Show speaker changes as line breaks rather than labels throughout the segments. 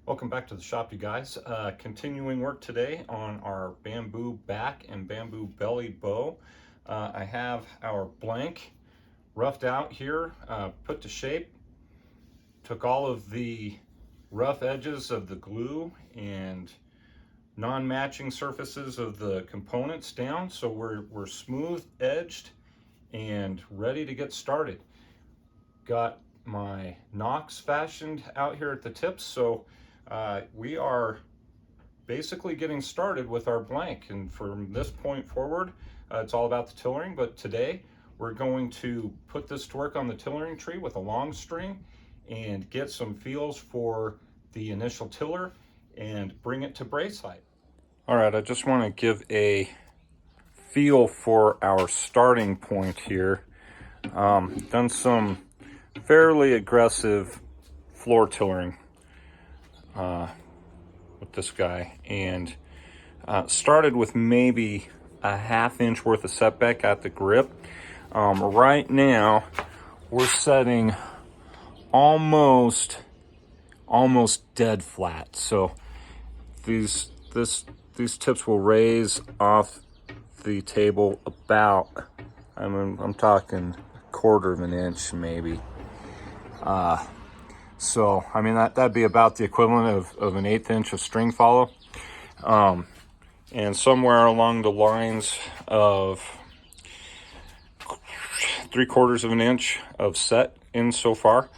Welcome back to the shop, you guys. Continuing work today on our bamboo back and bamboo belly bow. I have our blank roughed out here, put to shape. Took all of the rough edges of the glue and non-matching surfaces of the components down, so we're smooth edged and ready to get started. Got my nocks fashioned out here at the tips, so we are basically getting started with our blank, and from this point forward it's all about the tillering. But today we're going to put this to work on the tillering tree with a long string and get some feels for the initial tiller and bring it to brace height. All right, I just want to give a feel for our starting point here. Done some fairly aggressive floor tillering with this guy, and started with maybe a ½ inch worth of setback at the grip. Right now we're setting almost dead flat, so these tips will raise off the table about, I'm talking 1/4 inch maybe. So I mean that'd be about the equivalent of an 1/8 inch of string follow, and somewhere along the lines of 3/4 inch of set in so far.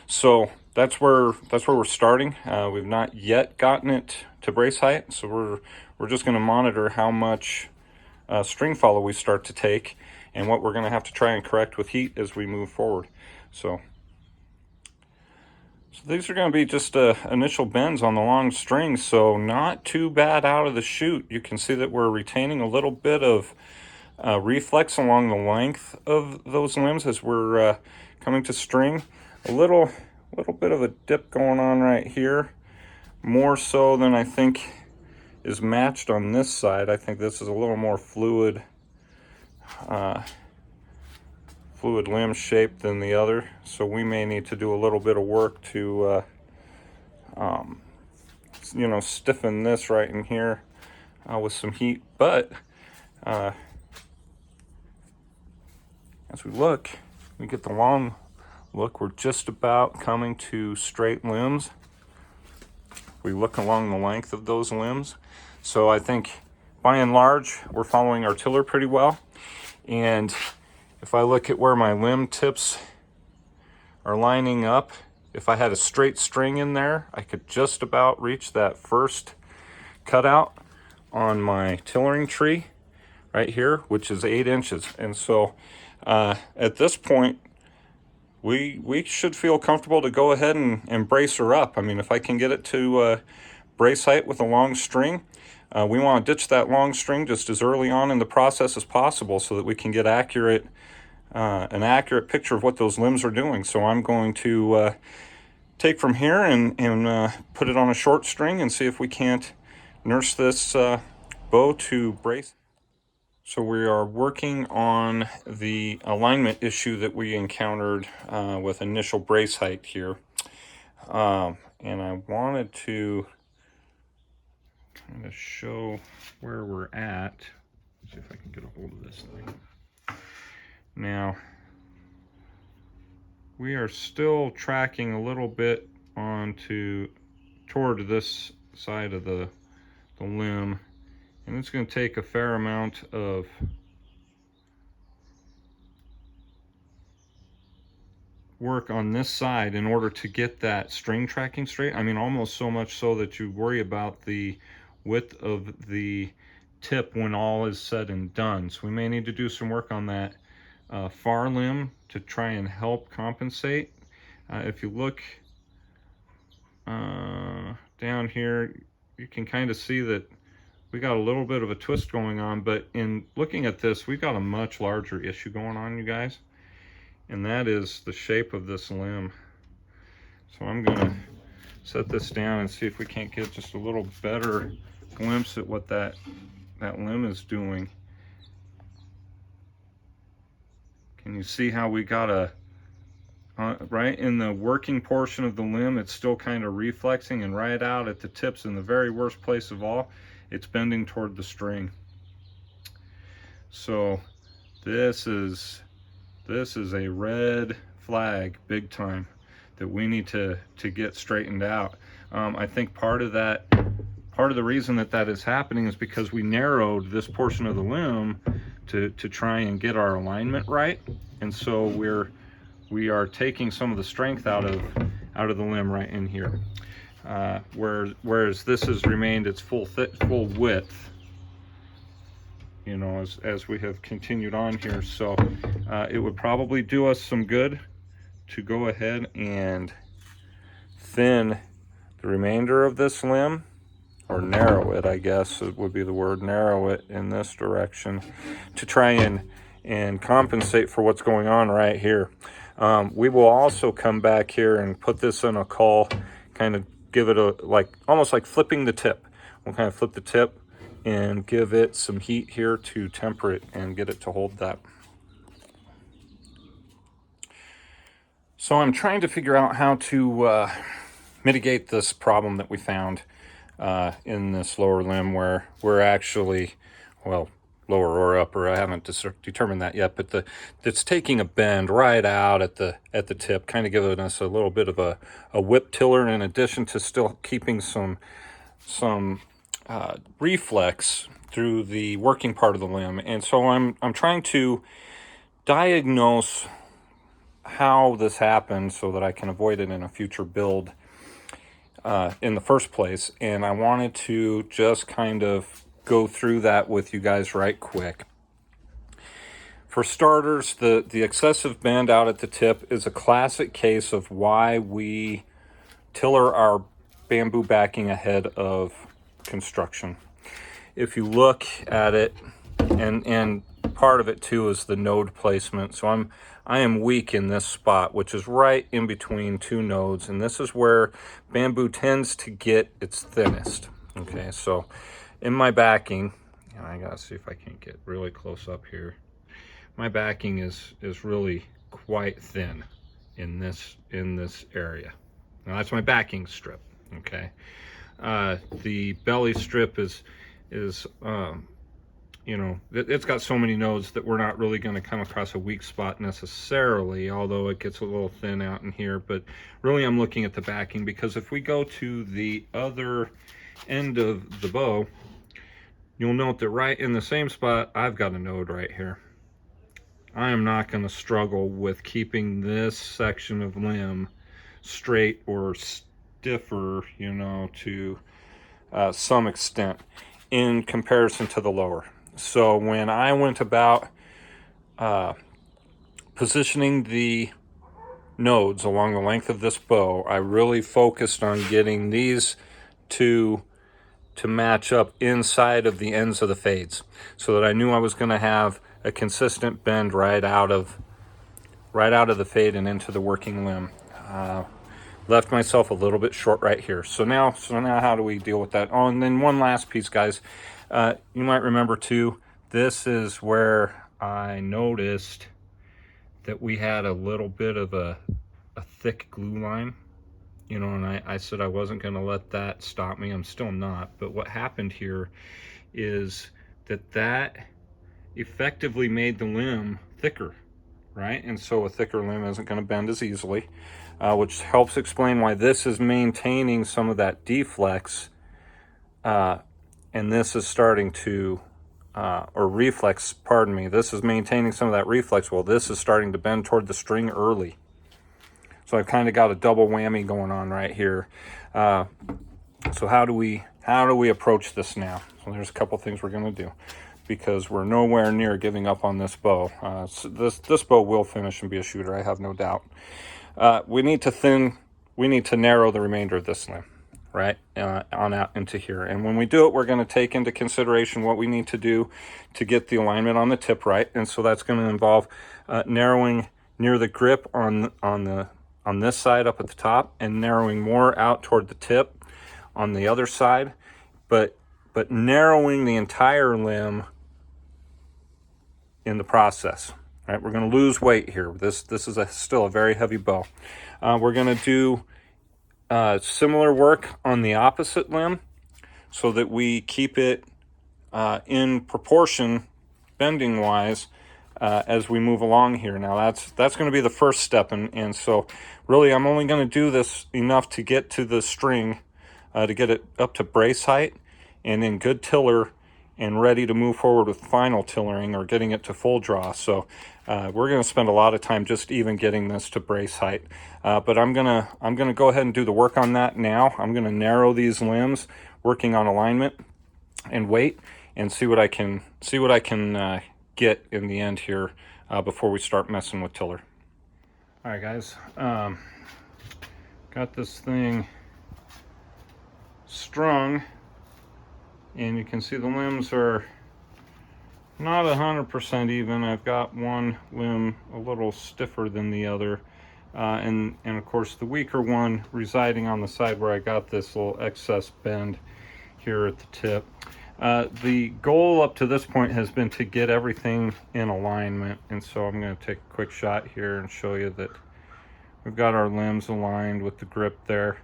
So that's where we're starting. We've not yet gotten it to brace height, so we're just going to monitor how much string follow we start to take, and what we're going to have to try and correct with heat as we move forward. So these are going to be just initial bends on the long strings, so not too bad out of the chute. You can see that we're retaining a little bit of reflex along the length of those limbs as we're coming to string. A little bit of a dip going on right here, more so than I think is matched on this side. I think this is a little more fluid limb shape than the other, so we may need to do a little bit of work to stiffen this right in here with some heat. But as we get the long look, we're just about coming to straight limbs. We look along the length of those limbs, so I think by and large we're following our tiller pretty well. And if I look at where my limb tips are lining up, if I had a straight string in there, I could just about reach that first cutout on my tillering tree right here, which is 8 inches. And so at this point, we should feel comfortable to go ahead and brace her up. I mean, if I can get it to brace height with a long string, we want to ditch that long string just as early on in the process as possible, so that we can get an accurate picture of what those limbs are doing. So I'm going to take from here and put it on a short string and see if we can't nurse this bow to brace. So we are working on the alignment issue that we encountered with initial brace height here. And I wanted to kind of show where we're at. Let's see if I can get a hold of this thing. Now, we are still tracking a little bit toward this side of the limb, and it's going to take a fair amount of work on this side in order to get that string tracking straight. I mean, almost so much so that you worry about the width of the tip when all is said and done. So we may need to do some work on that far limb to try and help compensate. If you look down here, you can kind of see that we got a little bit of a twist going on, but in looking at this, we've got a much larger issue going on, you guys, and that is the shape of this limb. So I'm gonna set this down and see if we can't get just a little better glimpse at what that limb is doing. Can you see how we got a right in the working portion of the limb, it's still kind of reflexing, and right out at the tips, in the very worst place of all, it's bending toward the string. So this is a red flag, big time, that we need to get straightened out. I think part of the reason that is happening is because we narrowed this portion of the limb to try and get our alignment right, and so we are taking some of the strength out of the limb right in here, whereas this has remained its full width, you know, as we have continued on here. So it would probably do us some good to go ahead and thin the remainder of this limb, or narrow it, I guess it would be the word, narrow it in this direction to try and compensate for what's going on right here. We will also come back here and put this in a caul, kind of give it a, almost like flipping the tip. We'll kind of flip the tip and give it some heat here to temper it and get it to hold that. So I'm trying to figure out how to mitigate this problem that we found in this lower limb, where we're actually, well, lower or upper, I haven't determined that yet, but it's taking a bend right out at the tip, kind of giving us a little bit of a whip tiller, in addition to still keeping some reflex through the working part of the limb. And so I'm trying to diagnose how this happened so that I can avoid it in a future build in the first place. And I wanted to just kind of go through that with you guys right quick. For starters, the excessive bend out at the tip is a classic case of why we tiller our bamboo backing ahead of construction. If you look at it, and part of it too is the node placement. So I am weak in this spot, which is right in between two nodes, and this is where bamboo tends to get its thinnest. Okay, so in my backing, and I gotta see if I can't get really close up here. My backing is really quite thin in this area. Now that's my backing strip. Okay, the belly strip is you know, it's got so many nodes that we're not really going to come across a weak spot necessarily, although it gets a little thin out in here. But really I'm looking at the backing, because if we go to the other end of the bow, you'll note that right in the same spot I've got a node right here. I am not going to struggle with keeping this section of limb straight or stiffer, you know, to some extent in comparison to the lower. So when I went about positioning the nodes along the length of this bow, I really focused on getting these two to match up inside of the ends of the fades, so that I knew I was going to have a consistent bend right out of the fade and into the working limb. Left myself a little bit short right here. So now how do we deal with that? Oh, and then one last piece, guys. You might remember too, this is where I noticed that we had a little bit of a thick glue line, you know, and I said I wasn't going to let that stop me. I'm still not. But what happened here is that effectively made the limb thicker, right? And so a thicker limb isn't going to bend as easily, which helps explain why this is maintaining some of that deflex, and this is starting to, or reflex, pardon me, this is maintaining some of that reflex, while this is starting to bend toward the string early. So I've kind of got a double whammy going on right here. So how do we approach this now? So there's a couple things we're going to do, because we're nowhere near giving up on this bow. So this bow will finish and be a shooter, I have no doubt. We need to narrow the remainder of this limb, right, on out into here. And when we do it, we're going to take into consideration what we need to do to get the alignment on the tip right. And so that's going to involve narrowing near the grip on this side up at the top, and narrowing more out toward the tip on the other side, but narrowing the entire limb in the process. All right, we're going to lose weight here. This is still a very heavy bow. We're going to do similar work on the opposite limb so that we keep it in proportion, bending wise, as we move along here. Now that's going to be the first step, and so really I'm only going to do this enough to get to the string, to get it up to brace height and in good tiller and ready to move forward with final tillering or getting it to full draw. So we're going to spend a lot of time just even getting this to brace height. But I'm gonna go ahead and do the work on that now. I'm going to narrow these limbs, working on alignment and weight, and see what I can get in the end here before we start messing with tiller. All right, guys, got this thing strung, and you can see the limbs are not 100% even. I've got one limb a little stiffer than the other, and of course the weaker one residing on the side where I got this little excess bend here at the tip. The goal up to this point has been to get everything in alignment, and so I'm going to take a quick shot here and show you that we've got our limbs aligned with the grip there.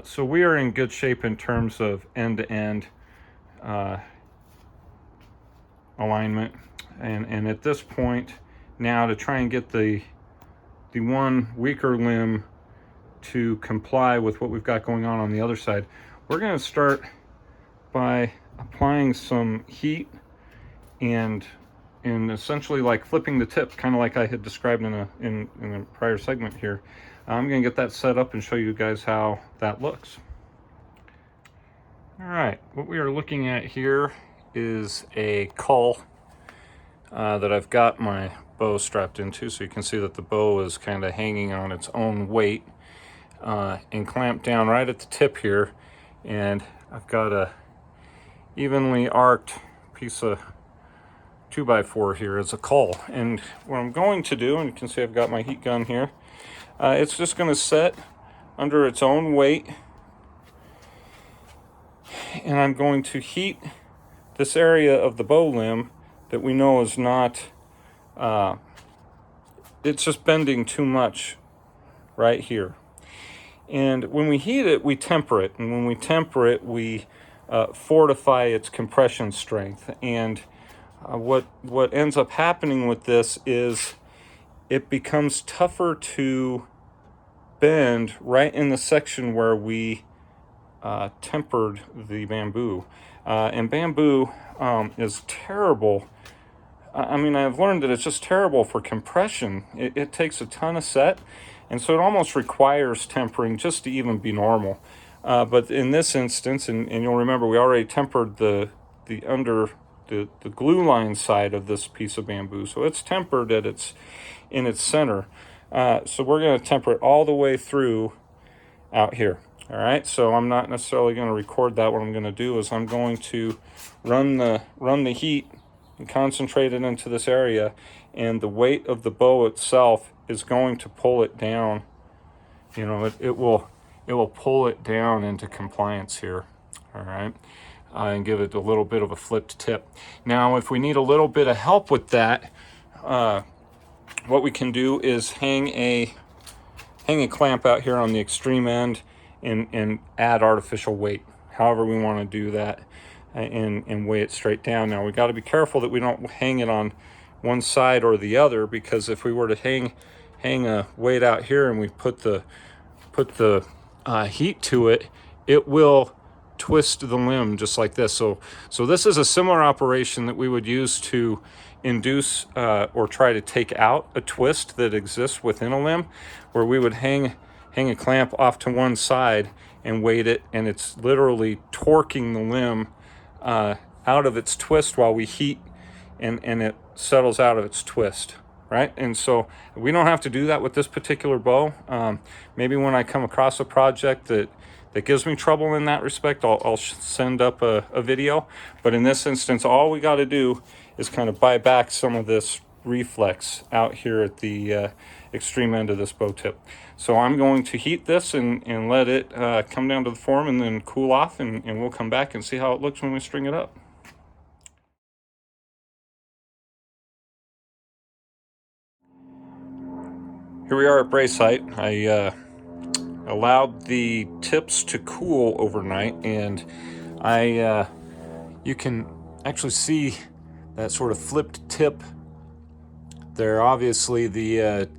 So we are in good shape in terms of end-to-end alignment, and at this point now, to try and get the one weaker limb to comply with what we've got going on the other side, we're going to start by applying some heat and essentially like flipping the tip, kind of like I had described in a prior segment here. I'm going to get that set up and show you guys how that looks. All right, what we are looking at here is a cull that I've got my bow strapped into, so you can see that the bow is kind of hanging on its own weight and clamped down right at the tip here, and I've got a evenly arced piece of 2x4 here as a cull. And what I'm going to do, and you can see I've got my heat gun here, it's just going to set under its own weight, and I'm going to heat this area of the bow limb that we know is not, it's just bending too much right here. And when we heat it, we temper it, and when we temper it, we fortify its compression strength. And what ends up happening with this is it becomes tougher to bend right in the section where we tempered the bamboo. And bamboo is terrible. I mean, I've learned that it's just terrible for compression. It takes a ton of set, and so it almost requires tempering just to even be normal. But in this instance, and you'll remember, we already tempered the glue line side of this piece of bamboo, so it's tempered in its center. So we're going to temper it all the way through out here. All right, so I'm not necessarily going to record that. What I'm going to do is I'm going to run the heat and concentrate it into this area, and the weight of the bow itself is going to pull it down. You know, it will pull it down into compliance here. All right, and give it a little bit of a flipped tip. Now, if we need a little bit of help with that, what we can do is hang a clamp out here on the extreme end and add artificial weight, however we want to do that, and weigh it straight down. Now, we got to be careful that we don't hang it on one side or the other, because if we were to hang a weight out here and we put the heat to it, it will twist the limb just like this. So this is a similar operation that we would use to induce or try to take out a twist that exists within a limb, where we would hang a clamp off to one side and weight it, and it's literally torquing the limb out of its twist while we heat, and it settles out of its twist, right? And so we don't have to do that with this particular bow. Maybe when I come across a project that gives me trouble in that respect, I'll send up a video. But in this instance, all we got to do is kind of buy back some of this reflex out here at the extreme end of this bow tip. So I'm going to heat this and let it come down to the form and then cool off, and we'll come back and see how it looks when we string it up. Here we are at brace height. I allowed the tips to cool overnight, and you can actually see that sort of flipped tip there. Obviously, the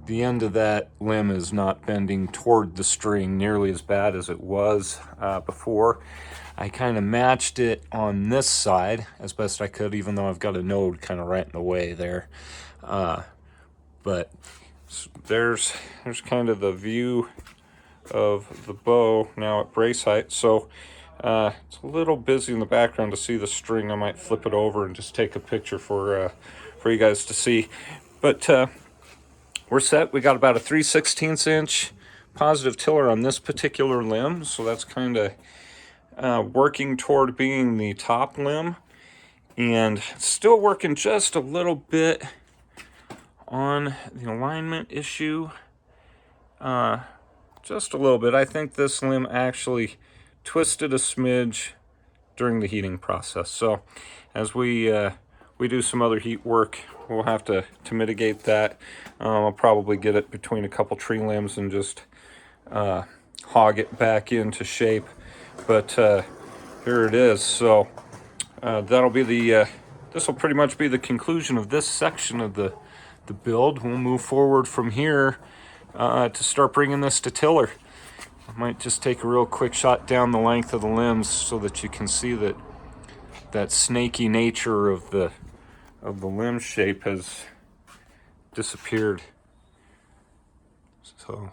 end of that limb is not bending toward the string nearly as bad as it was before. I kind of matched it on this side as best I could, even though I've got a node kind of right in the way there. But there's kind of the view of the bow now at brace height. So it's a little busy in the background to see the string. I might flip it over and just take a picture for you guys to see. But we're set. We got about a 3/16 inch positive tiller on this particular limb, so that's kind of working toward being the top limb, and still working just a little bit on the alignment issue. Just a little bit. I think this limb actually twisted a smidge during the heating process. So as we do some other heat work, we'll have to mitigate that. I'll probably get it between a couple tree limbs and just hog it back into shape. But here it is. So that'll be this will pretty much be the conclusion of this section of the build. We'll move forward from here to start bringing this to tiller. I might just take a real quick shot down the length of the limbs so that you can see that snaky nature of the limb shape has disappeared.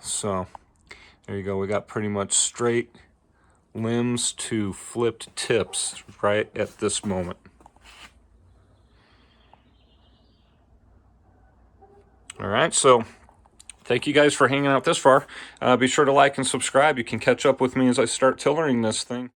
So there you go. We got pretty much straight limbs to flipped tips right at this moment. All right, so thank you guys for hanging out this far. Be sure to like and subscribe. You can catch up with me as I start tillering this thing.